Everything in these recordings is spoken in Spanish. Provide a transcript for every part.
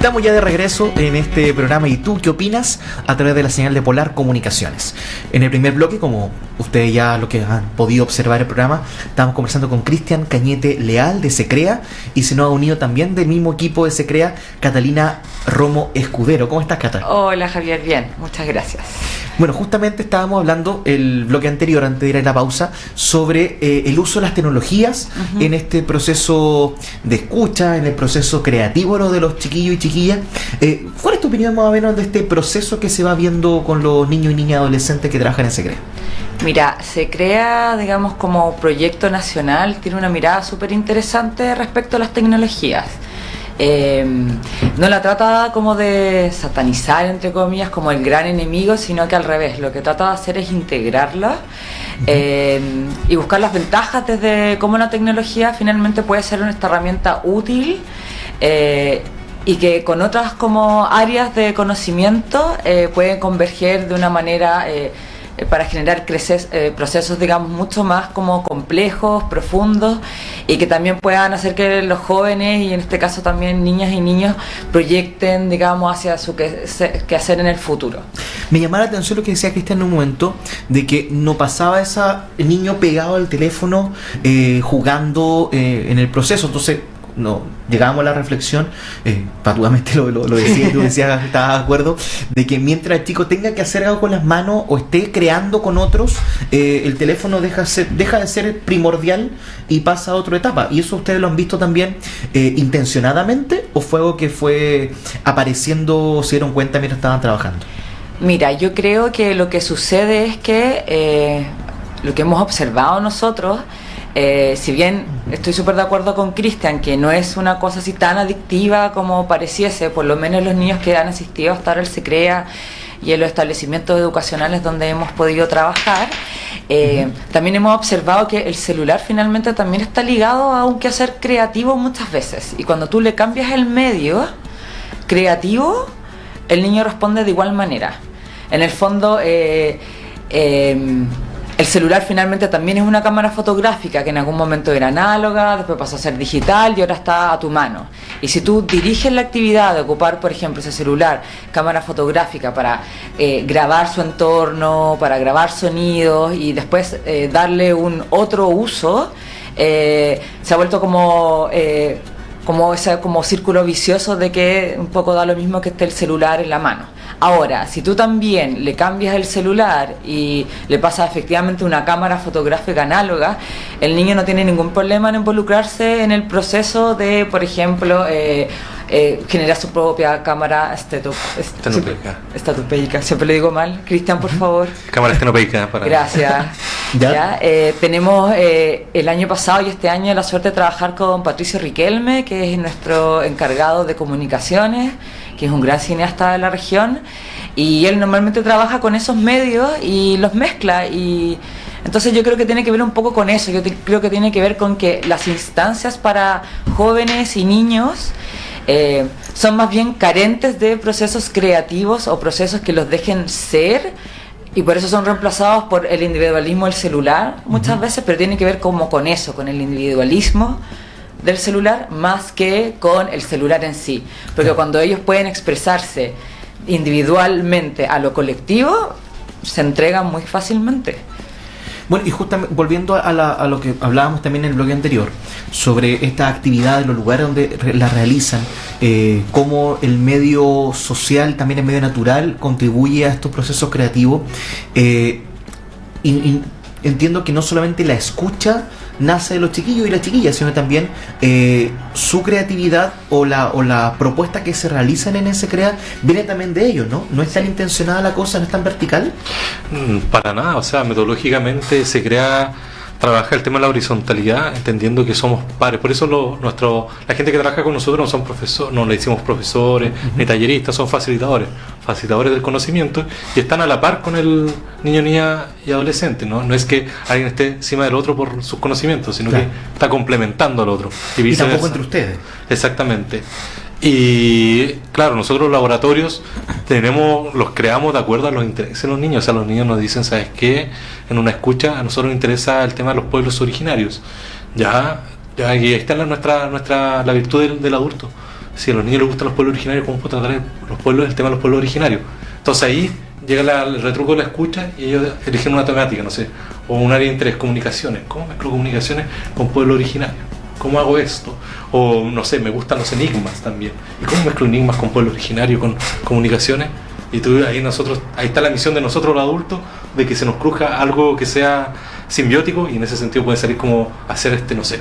Estamos ya de regreso en este programa ¿Y tú qué opinas? A través de la señal de Polar Comunicaciones. En el primer bloque, como ustedes ya lo que han podido observar el programa, estamos conversando con Cristian Cañete Leal de SECREA y se nos ha unido también del mismo equipo de SECREA Catalina Romo Escudero. ¿Cómo estás, Cata? Hola, Javier, bien, muchas gracias. Bueno, justamente estábamos hablando el bloque anterior, antes de ir a la pausa, sobre el uso de las tecnologías en este proceso de escucha, en el proceso creativo, ¿no?, de los chiquillos y chiquillas. ¿Cuál es tu opinión más o menos de este proceso que se va viendo con los niños y niñas adolescentes que trabajan en SECREA? Mira, SECREA, digamos, como proyecto nacional, tiene una mirada súper interesante respecto a las tecnologías. No la trata como de satanizar, entre comillas, como el gran enemigo, sino que al revés, lo que trata de hacer es integrarla y buscar las ventajas desde cómo la tecnología finalmente puede ser esta herramienta útil y que con otras como áreas de conocimiento pueden converger de una manera para generar procesos, digamos, mucho más como complejos, profundos, y que también puedan hacer que los jóvenes, y en este caso también niñas y niños, proyecten, digamos, hacia su quehacer en el futuro. Me llamaba la atención lo que decía Cristian en un momento, de que no pasaba el niño pegado al teléfono jugando en el proceso. Entonces, no, llegábamos a la reflexión, patudamente lo decía, tú decías, estabas de acuerdo, de que mientras el chico tenga que hacer algo con las manos o esté creando con otros, el teléfono deja de ser primordial y pasa a otra etapa. ¿Y eso ustedes lo han visto también intencionadamente o fue algo que fue apareciendo, se dieron cuenta mientras estaban trabajando? Mira, yo creo que lo que sucede es que lo que hemos observado nosotros, si bien estoy súper de acuerdo con Cristian que no es una cosa así tan adictiva como pareciese, por lo menos los niños que han asistido hasta ahora al SECREA y en los establecimientos educacionales donde hemos podido trabajar, también hemos observado que el celular finalmente también está ligado a un quehacer creativo muchas veces, y cuando tú le cambias el medio creativo, el niño responde de igual manera. En el fondo, el celular finalmente también es una cámara fotográfica que en algún momento era análoga, después pasó a ser digital y ahora está a tu mano. Y si tú diriges la actividad de ocupar, por ejemplo, ese celular, cámara fotográfica para grabar su entorno, para grabar sonidos y después darle un otro uso, se ha vuelto como ese como círculo vicioso de que un poco da lo mismo que esté el celular en la mano. Ahora, si tú también le cambias el celular y le pasas efectivamente una cámara fotográfica análoga, el niño no tiene ningún problema en involucrarse en el proceso de, por ejemplo, generar su propia cámara estatopeica. Siempre le digo mal. Cristian, por favor. Cámara estatopeica. Gracias. ¿Ya? Tenemos el año pasado y este año la suerte de trabajar con Patricio Riquelme, que es nuestro encargado de comunicaciones, que es un gran cineasta de la región, y él normalmente trabaja con esos medios y los mezcla, y entonces yo creo que tiene que ver un poco con eso. Creo que tiene que ver con que las instancias para jóvenes y niños son más bien carentes de procesos creativos o procesos que los dejen ser, y por eso son reemplazados por el individualismo del celular muchas veces, pero tiene que ver como con eso, con el individualismo del celular más que con el celular en sí, porque cuando ellos pueden expresarse individualmente a lo colectivo, se entregan muy fácilmente. Bueno, y justamente volviendo a lo que hablábamos también en el bloque anterior, sobre esta actividad en los lugares donde la realizan, cómo el medio social, también el medio natural, contribuye a estos procesos creativos. Entiendo que no solamente la escucha nace de los chiquillos y las chiquillas, sino también su creatividad o la propuesta que se realizan en SECREA viene también de ellos, ¿no? ¿No es tan intencionada la cosa, no es tan vertical? Para nada, o sea, metodológicamente SECREA trabaja el tema de la horizontalidad, entendiendo que somos pares. Por eso la gente que trabaja con nosotros no son profesores, no le decimos profesores ni talleristas, son facilitadores del conocimiento, y están a la par con el niño, niña y adolescente, ¿no? No es que alguien esté encima del otro por sus conocimientos, sino que está complementando al otro. Y tampoco entre ustedes. Exactamente. Y claro, nosotros los laboratorios los creamos de acuerdo a los intereses de los niños. O sea, los niños nos dicen, ¿sabes qué? En una escucha a nosotros nos interesa el tema de los pueblos originarios. Y ahí está la virtud del adulto. si a los niños les gustan los pueblos originarios, ¿cómo puedo tratar el tema de los pueblos originarios? Entonces ahí llega el retruco de la escucha y ellos eligen una temática, no sé, o un área de interés, comunicaciones. ¿Cómo mezclo comunicaciones con pueblo originario? ¿Cómo hago esto? O no sé, me gustan los enigmas también. ¿Y cómo mezclo enigmas con pueblo originario, con comunicaciones? Y ahí está la misión de nosotros los adultos, de que se nos cruzca algo que sea simbiótico, y en ese sentido puede salir como hacer no sé,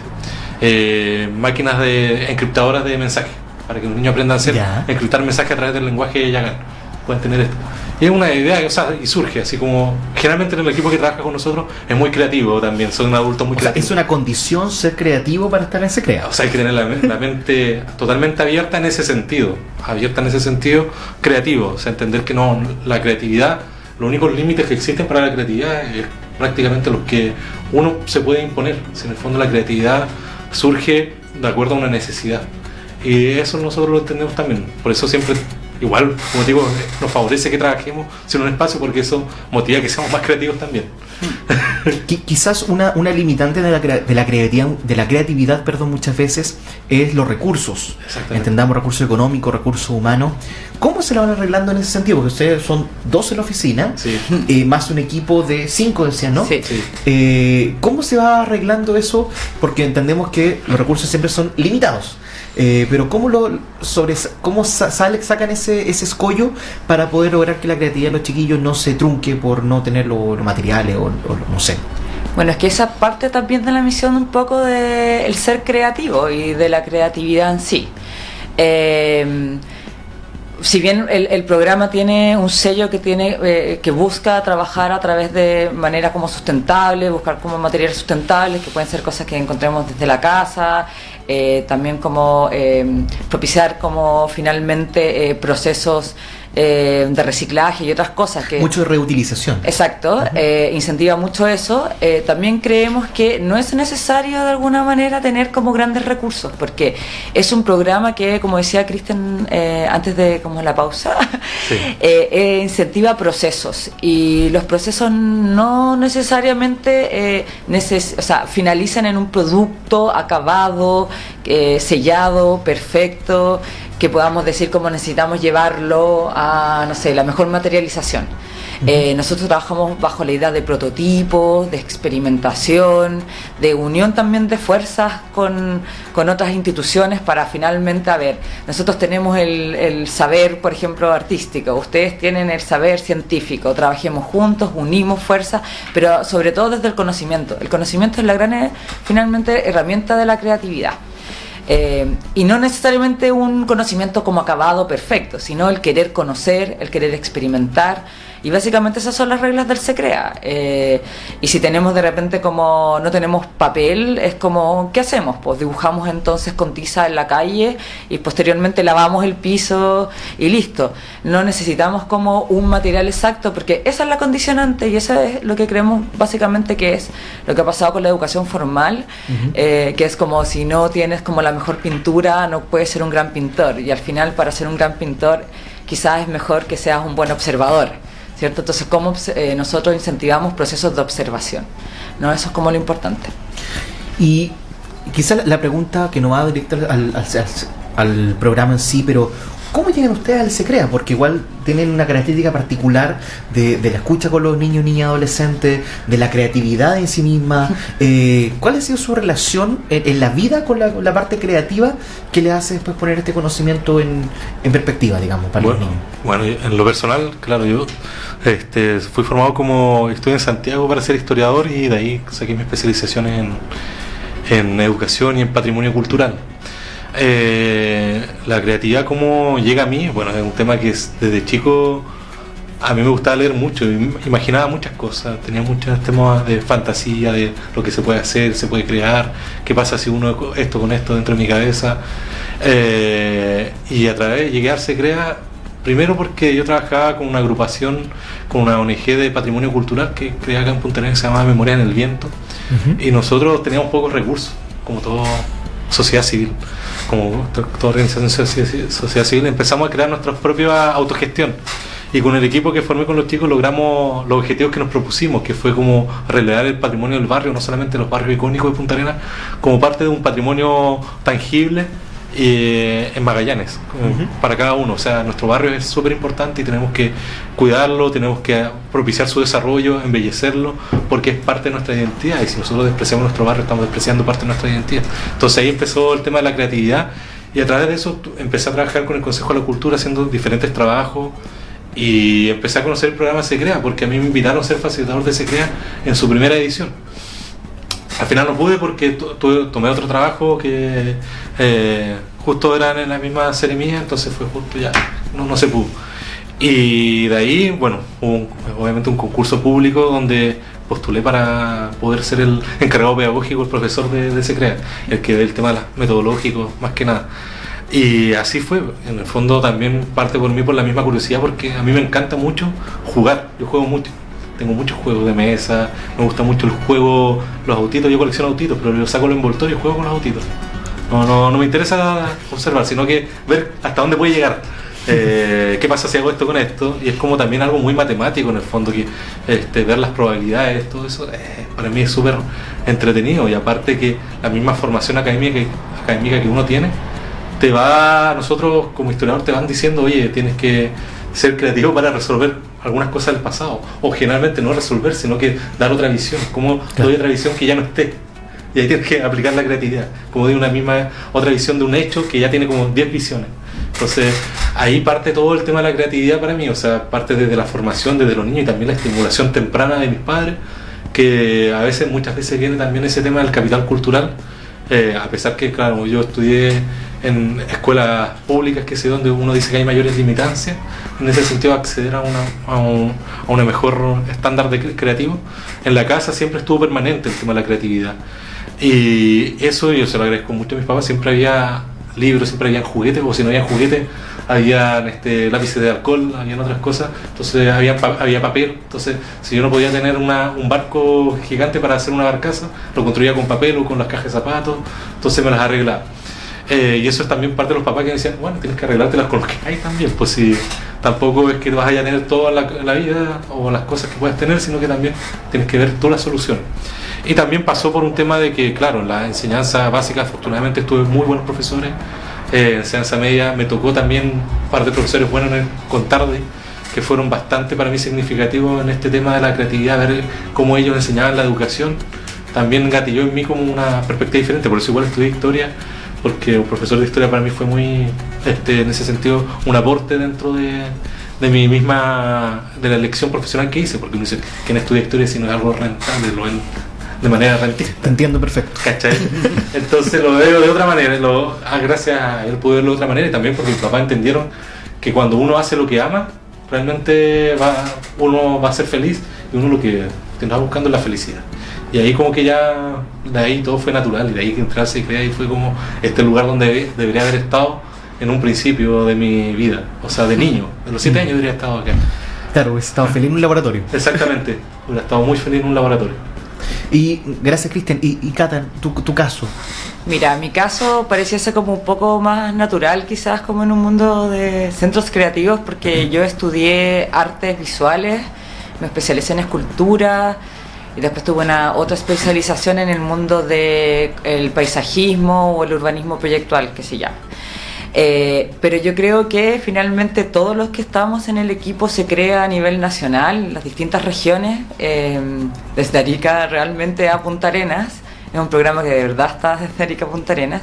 máquinas encriptadoras de mensajes, para que los niños aprendan a encriptar mensajes a través del lenguaje de Yagan. Pueden tener esto. Y es una idea, y surge, así como generalmente en el equipo que trabaja con nosotros es muy creativo también, son adultos muy creativos. Es una condición ser creativo para estar en SECREA. O sea, hay que tener la mente totalmente abierta en ese sentido, creativo, o sea, entender que no, la creatividad, los únicos límites que existen para la creatividad es prácticamente los que uno se puede imponer. Si en el fondo la creatividad surge de acuerdo a una necesidad, y eso nosotros lo entendemos también, por eso siempre. Igual, como digo, nos favorece que trabajemos en un espacio, porque eso motiva que seamos más creativos también. Quizás una limitante de la creatividad, muchas veces es los recursos. Entendamos recursos económicos, recursos humanos. ¿Cómo se lo van arreglando en ese sentido? Porque ustedes son 2 en la oficina, sí. Más un equipo de 5, decían, ¿no? Sí. ¿Cómo se va arreglando eso? Porque entendemos que los recursos siempre son limitados. Pero ¿cómo sacan ese escollo para poder lograr que la creatividad de los chiquillos no se trunque por no tener los materiales o no sé? Bueno, es que esa parte también de la misión un poco del ser creativo y de la creatividad en sí. Si bien el programa tiene un sello que busca trabajar a través de manera como sustentable, buscar como materiales sustentables, que pueden ser cosas que encontremos desde la casa, también como propiciar como finalmente procesos de reciclaje y otras cosas que mucho de reutilización. Exacto, incentiva mucho eso. También creemos que no es necesario de alguna manera tener como grandes recursos, porque es un programa que, como decía Cristian antes de como la pausa, sí. Incentiva procesos, y los procesos no necesariamente finalizan en un producto acabado, sellado, perfecto, que podamos decir cómo necesitamos llevarlo a, no sé, la mejor materialización. Nosotros trabajamos bajo la idea de prototipo, de experimentación, de unión también de fuerzas con otras instituciones para finalmente, nosotros tenemos el saber, por ejemplo, artístico, ustedes tienen el saber científico, trabajemos juntos, unimos fuerzas, pero sobre todo desde el conocimiento. El conocimiento es la gran, finalmente, herramienta de la creatividad. Y no necesariamente un conocimiento como acabado perfecto, sino el querer conocer, el querer experimentar, y básicamente esas son las reglas del SECREA. Y si tenemos de repente como no tenemos papel, es como, ¿qué hacemos? Pues dibujamos entonces con tiza en la calle y posteriormente lavamos el piso y listo. No necesitamos como un material exacto, porque esa es la condicionante, y eso es lo que creemos básicamente que es lo que ha pasado con la educación formal, que es como si no tienes como la mejor pintura, no puedes ser un gran pintor, y al final para ser un gran pintor quizás es mejor que seas un buen observador, ¿cierto? Entonces, ¿cómo nosotros incentivamos procesos de observación? ¿No? Eso es como lo importante. Y quizás la pregunta que no va directa al programa en sí, pero ¿cómo llegan ustedes al SECREA? Porque igual tienen una característica particular de la escucha con los niños, niñas, adolescentes, de la creatividad en sí misma. ¿Cuál ha sido su relación en la vida con la parte creativa que le hace después poner este conocimiento en perspectiva, digamos, para los niños? Bueno, en lo personal, claro, yo fui formado estudié en Santiago para ser historiador, y de ahí saqué mi especialización en educación y en patrimonio cultural. La creatividad, ¿cómo llega a mí? Bueno, es un tema que desde chico a mí me gustaba leer mucho, imaginaba muchas cosas, tenía muchos temas de fantasía, de lo que se puede hacer, se puede crear, qué pasa si uno esto con esto dentro de mi cabeza, y a través llegué a SECREA primero porque yo trabajaba con una agrupación, con una ONG de patrimonio cultural que creía acá en Punta Arenas, que se llamaba Memoria en el Viento, y nosotros teníamos pocos recursos, como toda sociedad civil, como toda organización de sociedad civil. Empezamos a crear nuestra propia autogestión, y con el equipo que formé con los chicos logramos los objetivos que nos propusimos, que fue como relevar el patrimonio del barrio, no solamente los barrios icónicos de Punta Arenas, como parte de un patrimonio tangible en Magallanes, para cada uno. O sea, nuestro barrio es súper importante y tenemos que cuidarlo, tenemos que propiciar su desarrollo, embellecerlo, porque es parte de nuestra identidad, y si nosotros despreciamos nuestro barrio, estamos despreciando parte de nuestra identidad. Entonces ahí empezó el tema de la creatividad, y a través de eso empecé a trabajar con el Consejo de la Cultura haciendo diferentes trabajos, y empecé a conocer el programa SECREA, porque a mí me invitaron a ser facilitador de SECREA en su primera edición. Al final no pude porque tomé otro trabajo que justo eran en la misma serie mía, entonces fue justo ya, no se pudo. Y de ahí, bueno, hubo obviamente un concurso público donde postulé para poder ser el encargado pedagógico, el profesor de SECREA, el que ve el tema metodológico más que nada. Y así fue, en el fondo también parte por mí por la misma curiosidad, porque a mí me encanta mucho jugar, yo juego mucho. Tengo muchos juegos de mesa, me gusta mucho el juego, los autitos, yo colecciono autitos, pero yo saco los envoltorios y juego con los autitos. No me interesa observar, sino que ver hasta dónde puede llegar. ¿Qué pasa si hago esto con esto? Y es como también algo muy matemático en el fondo, que ver las probabilidades, todo eso, para mí es súper entretenido. Y aparte que la misma formación académica que uno tiene, nosotros como historiador te van diciendo, oye, tienes que ser creativo para resolver algunas cosas del pasado, o generalmente no resolver, sino que dar otra visión, como doy otra visión que ya no esté, y ahí tienes que aplicar la creatividad, como de una misma otra visión de un hecho que ya tiene como 10 visiones. Entonces ahí parte todo el tema de la creatividad para mí, o sea, parte desde la formación, desde los niños, y también la estimulación temprana de mis padres, que muchas veces viene también ese tema del capital cultural, a pesar que, claro, yo estudié en escuelas públicas, que sé, donde uno dice que hay mayores limitancias, en ese sentido acceder a un mejor estándar creativo. En la casa siempre estuvo permanente el tema de la creatividad, y eso yo se lo agradezco mucho a mis papás. Siempre había libros, siempre habían juguetes, o si no había juguetes, habían lápices de alcohol, habían otras cosas, entonces había papel. Entonces, si yo no podía tener un barco gigante para hacer una barcaza, lo construía con papel o con las cajas de zapatos, entonces me las arreglaba. Y eso es también parte de los papás que decían, bueno, tienes que arreglártelas con lo que hay también, pues si tampoco es que vas a tener toda la vida o las cosas que puedes tener, sino que también tienes que ver todas las soluciones. Y también pasó por un tema de que, claro, en la enseñanza básica afortunadamente tuve muy buenos profesores, enseñanza media me tocó también un par de profesores buenos con tarde, que fueron bastante para mí significativos en este tema de la creatividad, ver cómo ellos enseñaban la educación, también gatilló en mí como una perspectiva diferente. Por eso igual estudié historia, porque un profesor de historia para mí fue muy, en ese sentido, un aporte dentro de mi misma, de la elección profesional que hice, porque uno dice, ¿quién estudia historia si no es algo rentable? Lo ven de manera rentista. Te entiendo perfecto. ¿Cachai? Entonces lo veo de otra manera, gracias a él pude verlo de otra manera, y también porque mis papás entendieron que cuando uno hace lo que ama, realmente uno va a ser feliz, y uno lo que está buscando es la felicidad. Y ahí como que ya, de ahí todo fue natural, y de ahí que entrarse y crear, y fue como este lugar donde debería haber estado en un principio de mi vida, o sea, de niño, de los 7 años debería haber estado acá. Claro, hubiese estado feliz en un laboratorio. Exactamente, hubiera estado muy feliz en un laboratorio. Y gracias, Cristian. Y Cata, tu caso. Mira, mi caso pareciese como un poco más natural, quizás como en un mundo de centros creativos, porque yo estudié artes visuales, me especialicé en escultura, y después tuve otra especialización en el mundo del paisajismo o el urbanismo proyectual, que se llama. Pero yo creo que finalmente todos los que estamos en el equipo SECREA a nivel nacional, las distintas regiones, desde Arica realmente a Punta Arenas, es un programa que de verdad está desde Arica a Punta Arenas,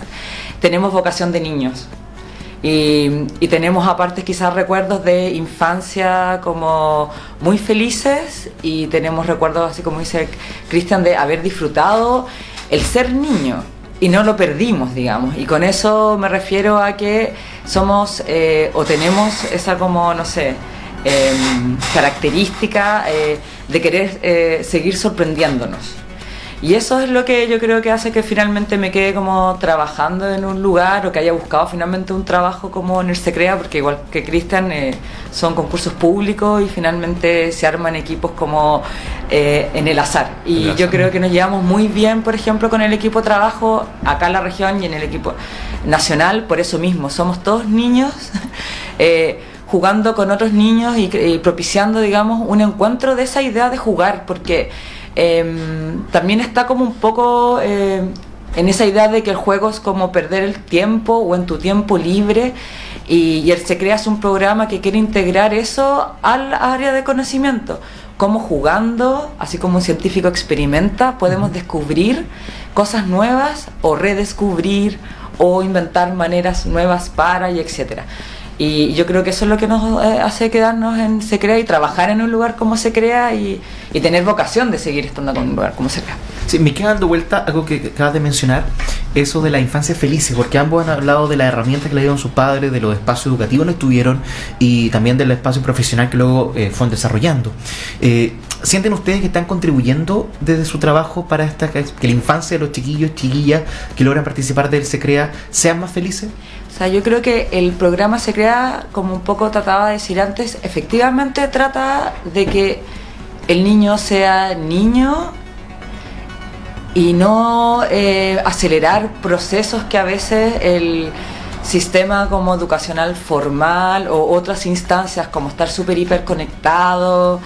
tenemos vocación de niños. Y tenemos aparte quizás recuerdos de infancia como muy felices, y tenemos recuerdos, así como dice Cristian, de haber disfrutado el ser niño y no lo perdimos, digamos. Y con eso me refiero a que somos o tenemos esa como, no sé, característica de querer seguir sorprendiéndonos. Y eso es lo que yo creo que hace que finalmente me quede como trabajando en un lugar, o que haya buscado finalmente un trabajo como en el SECREA, porque igual que Cristian son concursos públicos y finalmente se arman equipos como en el azar. Y yo creo que nos llevamos muy bien, por ejemplo, con el equipo de trabajo acá en la región y en el equipo nacional, por eso mismo, somos todos niños jugando con otros niños y propiciando, digamos, un encuentro de esa idea de jugar, porque también está como un poco en esa idea de que el juego es como perder el tiempo o en tu tiempo libre, y el Se Crea es un programa que quiere integrar eso al área de conocimiento. Cómo jugando, así como un científico experimenta, podemos descubrir cosas nuevas o redescubrir o inventar maneras nuevas para y etcétera. Y yo creo que eso es lo que nos hace quedarnos en Se Crea y trabajar en un lugar como Se Crea y tener vocación de seguir estando en un lugar como Se Crea. Sí, me queda dando vuelta algo que acabas de mencionar, eso de la infancia feliz, porque ambos han hablado de las herramientas que le dieron sus padres, de los espacios educativos que tuvieron y también del espacio profesional que luego fueron desarrollando. ¿Sienten ustedes que están contribuyendo desde su trabajo para que la infancia de los chiquillos, chiquillas que logran participar del Se Crea sean más felices? O sea, yo creo que el programa Se Crea, como un poco trataba de decir antes, efectivamente trata de que el niño sea niño y no acelerar procesos que a veces el sistema como educacional formal o otras instancias como estar súper hiper conectado,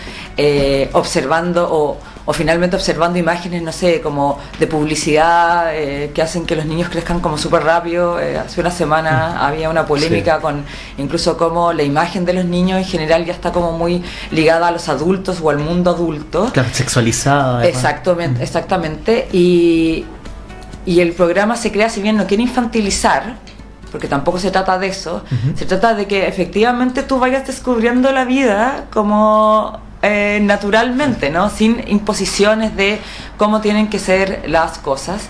observando o finalmente observando imágenes, no sé, como de publicidad que hacen que los niños crezcan como súper rápido. Hace una semana había una polémica con incluso como la imagen de los niños en general ya está como muy ligada a los adultos o al mundo adulto. Claro, sexualizada. Exactamente. Y el programa Se Crea, si bien no quiere infantilizar, porque tampoco se trata de eso, se trata de que efectivamente tú vayas descubriendo la vida como naturalmente, ¿no? Sin imposiciones de cómo tienen que ser las cosas.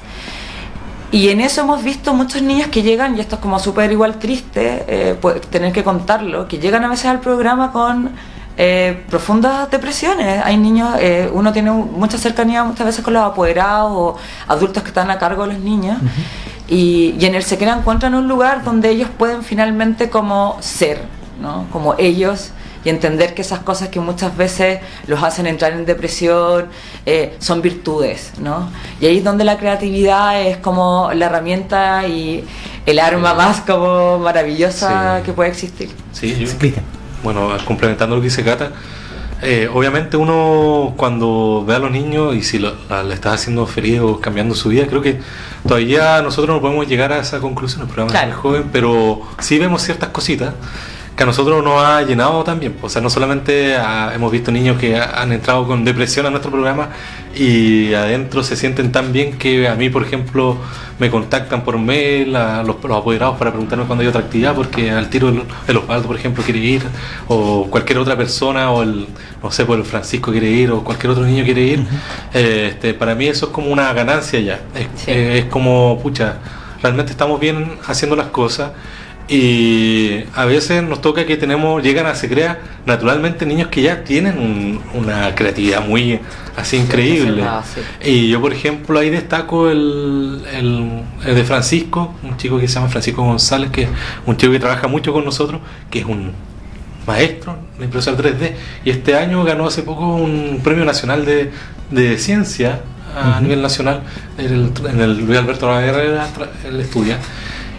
Y en eso hemos visto muchos niños que llegan, y esto es como súper igual triste, tener que contarlo, que llegan a veces al programa con profundas depresiones. Hay niños, uno tiene mucha cercanía muchas veces con los apoderados o adultos que están a cargo de los niños, y en el Se Crea encuentran un lugar donde ellos pueden finalmente como ser, ¿no? Como ellos, y entender que esas cosas que muchas veces los hacen entrar en depresión son virtudes, ¿no? Y ahí es donde la creatividad es como la herramienta y el arma más como maravillosa que puede existir. Sí, bueno, complementando lo que dice Cata, obviamente uno cuando ve a los niños y si le estás haciendo feliz o cambiando su vida, creo que todavía nosotros no podemos llegar a esa conclusión, el programa es muy joven, pero sí vemos ciertas cositas que a nosotros nos ha llenado también. O sea, no solamente hemos visto niños que han entrado con depresión a nuestro programa y adentro se sienten tan bien que a mí, por ejemplo, me contactan por mail los apoderados para preguntarme cuándo hay otra actividad, porque al tiro el Osvaldo, por ejemplo, quiere ir, o cualquier otra persona, o el Francisco quiere ir, o cualquier otro niño quiere ir. Para mí eso es como una ganancia ya. Es como, pucha, realmente estamos bien haciendo las cosas. Y a veces nos toca que llegan a Se Crea naturalmente niños que ya tienen una creatividad muy así increíble. Y yo, por ejemplo, ahí destaco el de Francisco, un chico que se llama Francisco González, que es un chico que trabaja mucho con nosotros, que es un maestro de impresora 3D, y este año ganó hace poco un premio nacional de ciencia a nivel nacional en el Luis Alberto Navarrete. Él estudia.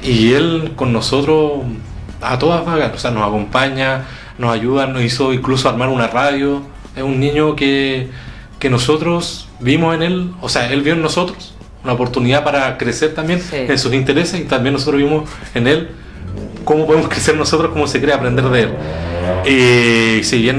Y él con nosotros a todas vagas, o sea, nos acompaña, nos ayuda, nos hizo incluso armar una radio. Es un niño que nosotros vimos en él, o sea, él vio en nosotros una oportunidad para crecer también en sus intereses, y también nosotros vimos en él cómo podemos crecer nosotros, cómo Se Crea, aprender de él. Y si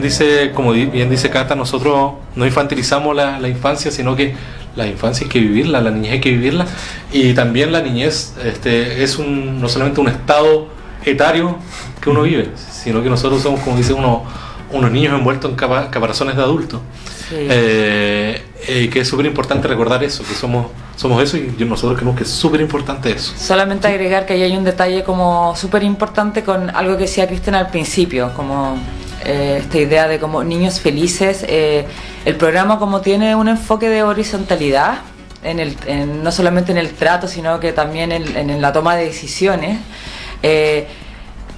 como bien dice Cata, nosotros no infantilizamos la infancia, sino que la infancia hay que vivirla, la niñez hay que vivirla, y también la niñez es no solamente un estado etario que uno vive, sino que nosotros somos, como dice unos niños envueltos en caparazones de adultos. Que es súper importante recordar eso, que somos eso, y nosotros creemos que es súper importante eso. Solamente agregar que ahí hay un detalle como súper importante con algo que decía Cristian al principio, como esta idea de como niños felices. El programa como tiene un enfoque de horizontalidad, no solamente en el trato, sino que también en la toma de decisiones.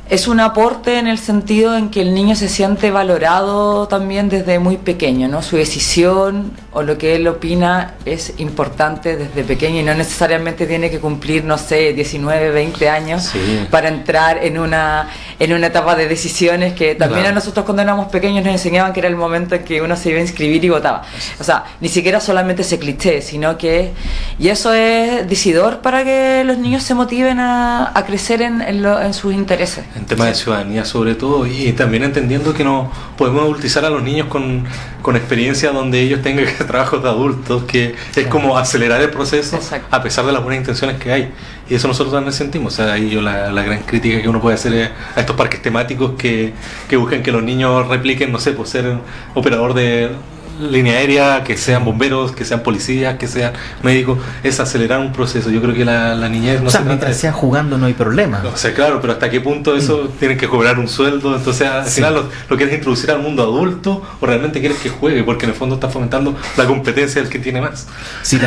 Es un aporte en el sentido en que el niño se siente valorado también desde muy pequeño, ¿no? Su decisión o lo que él opina es importante desde pequeño y no necesariamente tiene que cumplir, no sé, 19, 20 años para entrar en una etapa de decisiones que también a nosotros cuando éramos pequeños nos enseñaban que era el momento en que uno se iba a inscribir y votaba. O sea, ni siquiera solamente ese cliché, sino que... Y eso es decidor para que los niños se motiven a crecer en sus intereses. En temas de ciudadanía sobre todo, y también entendiendo que no podemos adultizar a los niños con experiencia donde ellos tengan que hacer trabajos de adultos, que es como acelerar el proceso a pesar de las buenas intenciones que hay. Y eso nosotros también sentimos. O sea, ahí yo la gran crítica que uno puede hacer a estos parques temáticos que buscan que los niños repliquen, no sé, por ser operador de línea aérea, que sean bomberos, que sean policías, que sean médicos, es acelerar un proceso. Yo creo que la niñez no se trata mientras sea jugando no hay problema. O sea, claro, pero hasta qué punto eso tienen que cobrar un sueldo, entonces al final lo quieres introducir al mundo adulto o realmente quieres que juegue, porque en el fondo está fomentando la competencia del que tiene más. Sí,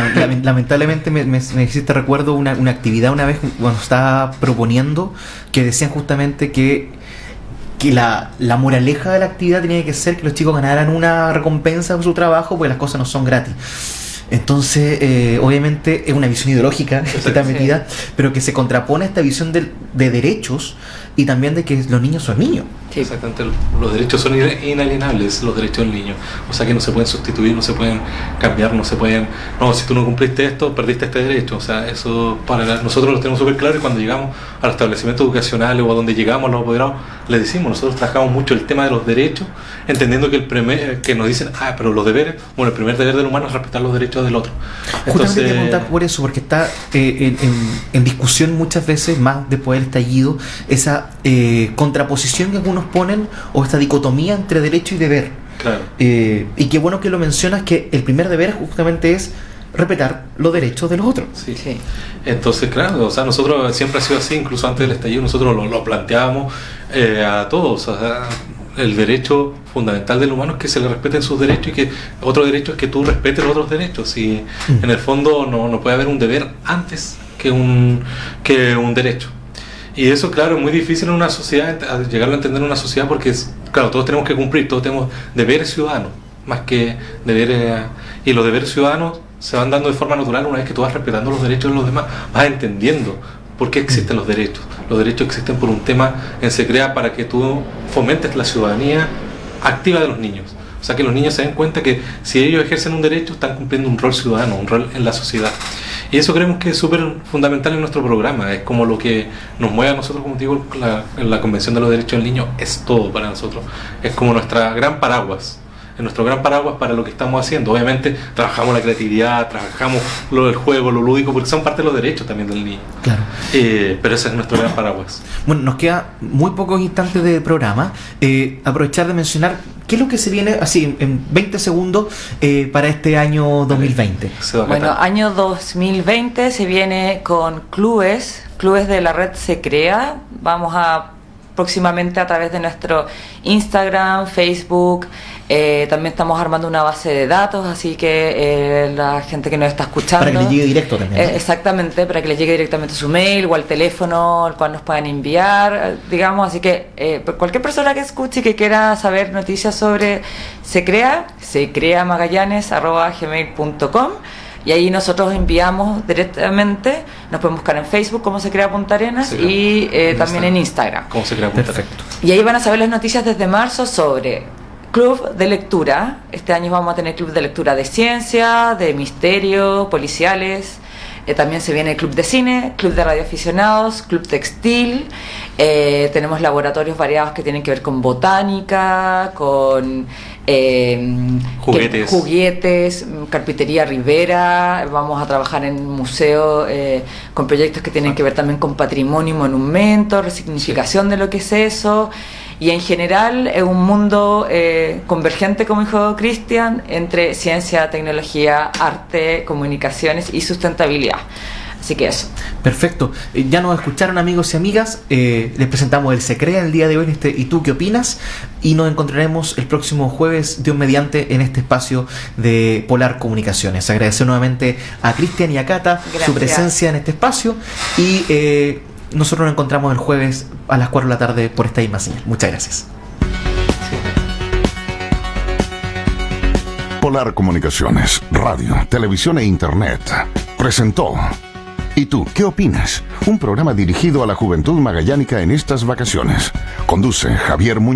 lamentablemente me hiciste recuerdo una actividad una vez cuando estaba proponiendo que decían justamente que la moraleja de la actividad tenía que ser que los chicos ganaran una recompensa por su trabajo, porque las cosas no son gratis. Entonces, obviamente es una visión ideológica que está metida, pero que se contrapone a esta visión de derechos y también de que los niños son niños. Sí. Exactamente, los derechos son inalienables, los derechos del niño. O sea que no se pueden sustituir, no se pueden cambiar, no se pueden... No, si tú no cumpliste esto, perdiste este derecho. O sea, eso para nosotros lo tenemos súper claro, y cuando llegamos a los establecimientos educacionales o a donde llegamos a los apoderados, les decimos, nosotros trabajamos mucho el tema de los derechos, entendiendo que nos dicen, pero los deberes, bueno, el primer deber del humano es respetar los derechos del otro. Justamente Entonces, quería preguntar por eso, porque está en discusión muchas veces, más después del estallido, esa contraposición que algunos ponen, o esta dicotomía entre derecho y deber. Claro. Y qué bueno que lo mencionas, que el primer deber justamente es respetar los derechos de los otros. Sí. Entonces, claro, o sea, nosotros siempre ha sido así, incluso antes del estallido nosotros lo planteábamos a todos. O sea, el derecho fundamental del humano es que se le respeten sus derechos, y que otro derecho es que tú respetes los otros derechos. Y en el fondo no puede haber un deber antes que un derecho. Y eso, claro, es muy difícil en una sociedad, llegarlo a entender en una sociedad, porque, claro, todos tenemos que cumplir, todos tenemos deberes ciudadanos, más que deberes, y los deberes ciudadanos se van dando de forma natural una vez que tú vas respetando los derechos de los demás, vas entendiendo por qué existen los derechos. Los derechos existen por un tema se crea para que tú fomentes la ciudadanía activa de los niños. O sea, que los niños se den cuenta que si ellos ejercen un derecho, están cumpliendo un rol ciudadano, un rol en la sociedad. Y eso creemos que es súper fundamental en nuestro programa. Es como lo que nos mueve a nosotros, como te digo, la Convención de los Derechos del Niño es todo para nosotros. Es como nuestra gran paraguas. Es nuestro gran paraguas para lo que estamos haciendo. Obviamente trabajamos la creatividad, trabajamos lo del juego, lo lúdico, porque son parte de los derechos también del niño. Claro. Pero ese es nuestro gran paraguas. Bueno, nos queda muy pocos instantes de programa. Aprovechar de mencionar qué es lo que se viene, así en 20 segundos, para este año 2020. Bueno, año 2020 se viene con clubes de la red Se Crea. Vamos a próximamente a través de nuestro Instagram, Facebook. También estamos armando una base de datos, así que la gente que nos está escuchando... Para que le llegue directo también. Exactamente, para que le llegue directamente a su mail o al teléfono al cual nos puedan enviar, digamos. Así que cualquier persona que escuche y que quiera saber noticias sobre Se Crea magallanes@gmail.com. Y ahí nosotros enviamos directamente, nos pueden buscar en Facebook como Se Crea Punta Arenas, y también en Instagram. Como Se Crea Punta Arenas. Perfecto. Y ahí van a saber las noticias desde marzo sobre club de lectura. Este año vamos a tener club de lectura de ciencia, de misterio, policiales. También se viene el club de cine, club de radioaficionados, club textil. Tenemos laboratorios variados que tienen que ver con botánica, con juguetes, carpintería Rivera. Vamos a trabajar en museo con proyectos que tienen que ver también con patrimonio y monumentos, resignificación de lo que es eso. Y en general es un mundo convergente, como dijo Cristian, entre ciencia, tecnología, arte, comunicaciones y sustentabilidad. Así que eso. Perfecto. Ya nos escucharon, amigos y amigas. Les presentamos el Se Crea el día de hoy. ¿Y tú qué opinas? Y nos encontraremos el próximo jueves, Dios mediante, en este espacio de Polar Comunicaciones. Agradecer nuevamente a Cristian y a Cata su presencia en este espacio. Y nosotros nos encontramos el jueves a las 4 de la tarde por esta misma señal. Muchas gracias. Polar Comunicaciones, radio, televisión e internet presentó ¿Y tú qué opinas? Un programa dirigido a la juventud magallánica en estas vacaciones. Conduce Javier Muñoz.